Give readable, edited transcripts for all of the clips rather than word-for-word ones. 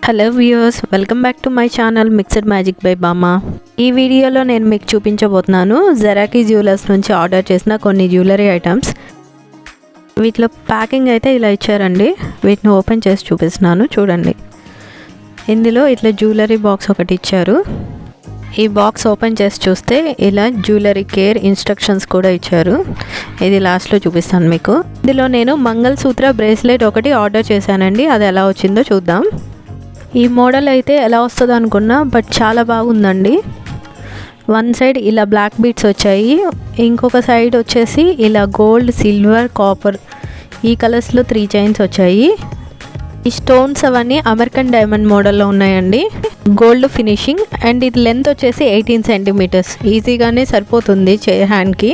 Hello viewers, welcome back to my channel mixed magic by బామా. ఈ వీడియోలో నేను మీకు చూపించబోతున్నాను జెరాకీ జ్యువెలర్స్ నుంచి ఆర్డర్ చేసిన కొన్ని జ్యువెలరీ ఐటమ్స్. వీటిలో ప్యాకింగ్ అయితే ఇలా ఇచ్చారండి. వీటిని ఓపెన్ చేసి చూపిస్తున్నాను, చూడండి. ఇందులో ఇట్లా జ్యువెలరీ బాక్స్ ఒకటి ఇచ్చారు. ఈ బాక్స్ ఓపెన్ చేసి చూస్తే ఇలా జ్యువెలరీ కేర్ ఇన్స్ట్రక్షన్స్ కూడా ఇచ్చారు. ఇది లాస్ట్లో చూపిస్తాను మీకు. ఇందులో నేను మంగళసూత్ర బ్రేస్లెట్ ఒకటి ఆర్డర్ చేశానండి. అది ఎలా వచ్చిందో చూద్దాం. ఈ మోడల్ అయితే ఎలా వస్తుందో అనుకున్నా, బట్ చాలా బాగుందండి. వన్ సైడ్ ఇలా బ్లాక్ బీడ్స్ వచ్చాయి, ఇంకొక సైడ్ వచ్చేసి ఇలా గోల్డ్, సిల్వర్, కాపర్ ఈ కలర్స్లో 3 చైన్స్ వచ్చాయి. ఈ స్టోన్స్ అవన్నీ అమెరికన్ డైమండ్ మోడల్లో ఉన్నాయండి. గోల్డ్ ఫినిషింగ్ అండ్ ఇది లెంత్ వచ్చేసి 18 సెంటీమీటర్స్. ఈజీగానే సరిపోతుంది హ్యాండ్కి.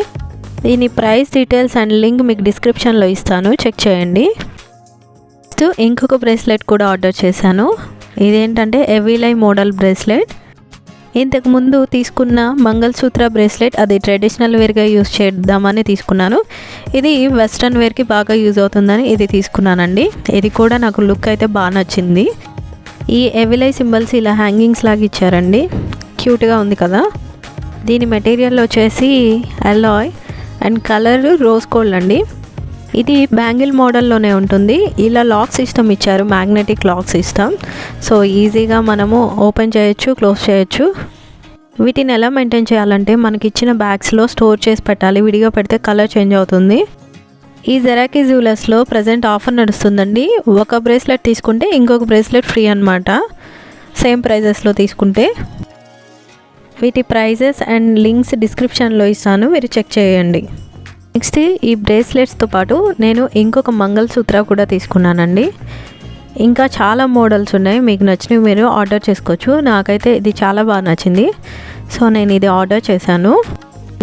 దీని ప్రైస్ డీటెయిల్స్ అండ్ లింక్ మీకు డిస్క్రిప్షన్లో ఇస్తాను, చెక్ చేయండి. నెక్స్ట్ ఇంకొక బ్రేస్లెట్ కూడా ఆర్డర్ చేశాను. ఇదేంటంటే ఎవిలై మోడల్ బ్రేస్లెట్. ఇంతకుముందు తీసుకున్న మంగళసూత్ర బ్రేస్లెట్ అది ట్రెడిషనల్ వేర్గా యూజ్ చేద్దామని తీసుకున్నాను. ఇది వెస్ట్రన్ వేర్కి బాగా యూజ్ అవుతుందని ఇది తీసుకున్నానండి. ఇది కూడా నాకు లుక్ అయితే బాగా నచ్చింది. ఈ ఎవిలై సింబల్స్ ఇలా హ్యాంగింగ్స్ లాగా ఇచ్చారండి, క్యూట్గా ఉంది కదా. దీని మెటీరియల్ వచ్చేసి Alai and colour rose gold అండి. ఇది బ్యాంగిల్ మోడల్లోనే ఉంటుంది. ఇలా లాక్ సిస్టమ్ ఇచ్చారు, మ్యాగ్నెటిక్ లాక్ సిస్టమ్. సో ఈజీగా మనము ఓపెన్ చేయొచ్చు, క్లోజ్ చేయొచ్చు. వీటిని ఎలా మెయింటైన్ చేయాలంటే మనకి ఇచ్చిన బ్యాగ్స్లో స్టోర్ చేసి పెట్టాలి. విడిగా పెడితే కలర్ చేంజ్ అవుతుంది. ఈ జెరాకీ జ్యువెలర్స్లో ప్రజెంట్ ఆఫర్ నడుస్తుందండి. ఒక బ్రేస్లెట్ తీసుకుంటే ఇంకొక బ్రేస్లెట్ ఫ్రీ అనమాట, సేమ్ ప్రైజెస్లో తీసుకుంటే. వీటి ప్రైజెస్ అండ్ లింక్స్ డిస్క్రిప్షన్లో ఇస్తాను, మీరు చెక్ చేయండి. నెక్స్ట్ ఈ బ్రేస్లెట్స్తో పాటు నేను ఇంకొక మంగళసూత్ర కూడా తీసుకున్నానండి. ఇంకా చాలా మోడల్స్ ఉన్నాయి, మీకు నచ్చినవి మీరు ఆర్డర్ చేసుకోవచ్చు. నాకైతే ఇది చాలా బాగా నచ్చింది, సో నేను ఇది ఆర్డర్ చేశాను.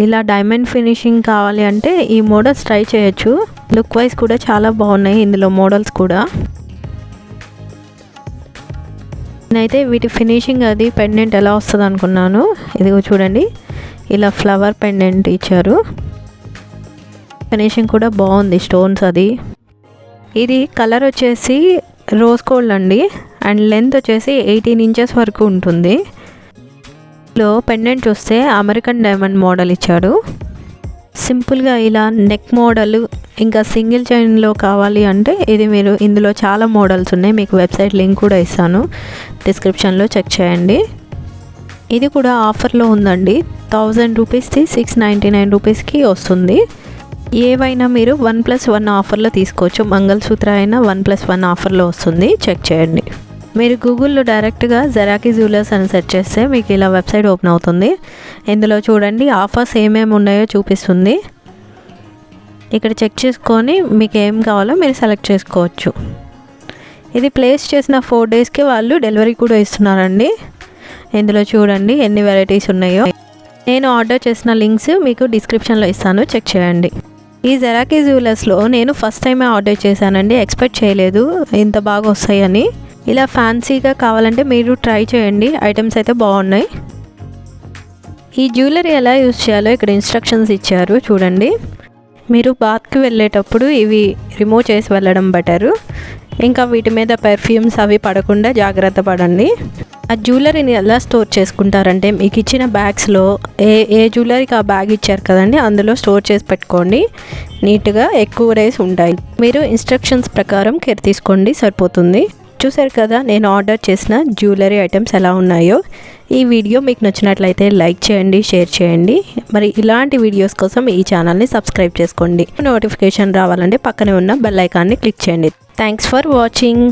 ఇలా డైమండ్ ఫినిషింగ్ కావాలి అంటే ఈ మోడల్స్ ట్రై చేయొచ్చు. లుక్ వైజ్ కూడా చాలా బాగున్నాయి ఇందులో మోడల్స్ కూడా. నేనైతే వీటి ఫినిషింగ్ అది పెండెంట్ ఎలా వస్తుంది అనుకున్నాను. ఇదిగో చూడండి, ఇలా ఫ్లవర్ పెండెంట్ ఇచ్చారు. ఫినిషింగ్ కూడా బాగుంది, స్టోన్స్ అది. ఇది కలర్ వచ్చేసి రోజ్ గోల్డ్ అండి అండ్ లెంత్ వచ్చేసి 18 ఇంచెస్ వరకు ఉంటుంది. ఇందులో పెండెంట్ చూస్తే అమెరికన్ డైమండ్ మోడల్ ఇచ్చాడు. సింపుల్గా ఇలా నెక్ మోడల్ ఇంకా సింగిల్ చైన్లో కావాలి అంటే ఇది మీరు ఇందులో చాలా మోడల్స్ ఉన్నాయి. మీకు వెబ్సైట్ లింక్ కూడా ఇస్తాను, డిస్క్రిప్షన్లో చెక్ చేయండి. ఇది కూడా ఆఫర్లో ఉందండి. 1000 రూపీస్ది 699 రూపీస్కి వస్తుంది. ఏవైనా మీరు 1+1 ఆఫర్లో తీసుకోవచ్చు. మంగళసూత్ర అయినా 1+1 ఆఫర్లో వస్తుంది, చెక్ చేయండి. మీరు గూగుల్లో డైరెక్ట్గా జెరాకీ జ్యువెలర్స్ అని సెర్చ్ చేస్తే మీకు ఇలా వెబ్సైట్ ఓపెన్ అవుతుంది. ఇందులో చూడండి ఆఫర్స్ ఏమేమి ఉన్నాయో చూపిస్తుంది. ఇక్కడ చెక్ చేసుకొని మీకు ఏం కావాలో మీరు సెలెక్ట్ చేసుకోవచ్చు. ఇది ప్లేస్ చేసిన 4 డేస్కి వాళ్ళు డెలివరీ కూడా ఇస్తున్నారండి. ఇందులో చూడండి ఎన్ని వెరైటీస్ ఉన్నాయో. నేను ఆర్డర్ చేసిన లింక్స్ మీకు డిస్క్రిప్షన్లో ఇస్తాను, చెక్ చేయండి. ఈ జెరాకీ జ్యువెలర్స్లో నేను ఫస్ట్ టైమే ఆర్డర్ చేశానండి. ఎక్స్పెక్ట్ చేయలేదు ఇంత బాగా వస్తాయని. ఇలా ఫ్యాన్సీగా కావాలంటే మీరు ట్రై చేయండి, ఐటమ్స్ అయితే బాగున్నాయి. ఈ జ్యువెలరీ ఎలా యూజ్ చేయాలో ఇక్కడ ఇన్స్ట్రక్షన్స్ ఇచ్చారు, చూడండి. మీరు బాత్కి వెళ్ళేటప్పుడు ఇవి రిమూవ్ చేసి వెళ్ళడం బెటరు. ఇంకా వీటి మీద పెర్ఫ్యూమ్స్ అవి పడకుండా జాగ్రత్త పడండి. ఆ జ్యువెలరీని ఎలా స్టోర్ చేసుకుంటారంటే మీకు ఇచ్చిన బ్యాగ్స్లో ఏ జ్యువెలరీకి ఆ బ్యాగ్ ఇచ్చారు కదండి, అందులో స్టోర్ చేసి పెట్టుకోండి. నీట్గా ఎక్కువ డేస్ ఉంటాయి. మీరు ఇన్స్ట్రక్షన్స్ ప్రకారం కేర్ తీసుకోండి, సరిపోతుంది. చూసారు కదా నేను ఆర్డర్ చేసిన జ్యువెలరీ ఐటమ్స్ ఎలా ఉన్నాయో. ఈ వీడియో మీకు నచ్చినట్లయితే లైక్ చేయండి, షేర్ చేయండి. మరి ఇలాంటి వీడియోస్ కోసం ఈ ఛానల్ని సబ్స్క్రైబ్ చేసుకోండి. నోటిఫికేషన్ రావాలంటే పక్కనే ఉన్న బెల్ ఐకాన్ని క్లిక్ చేయండి. Thanks for watching.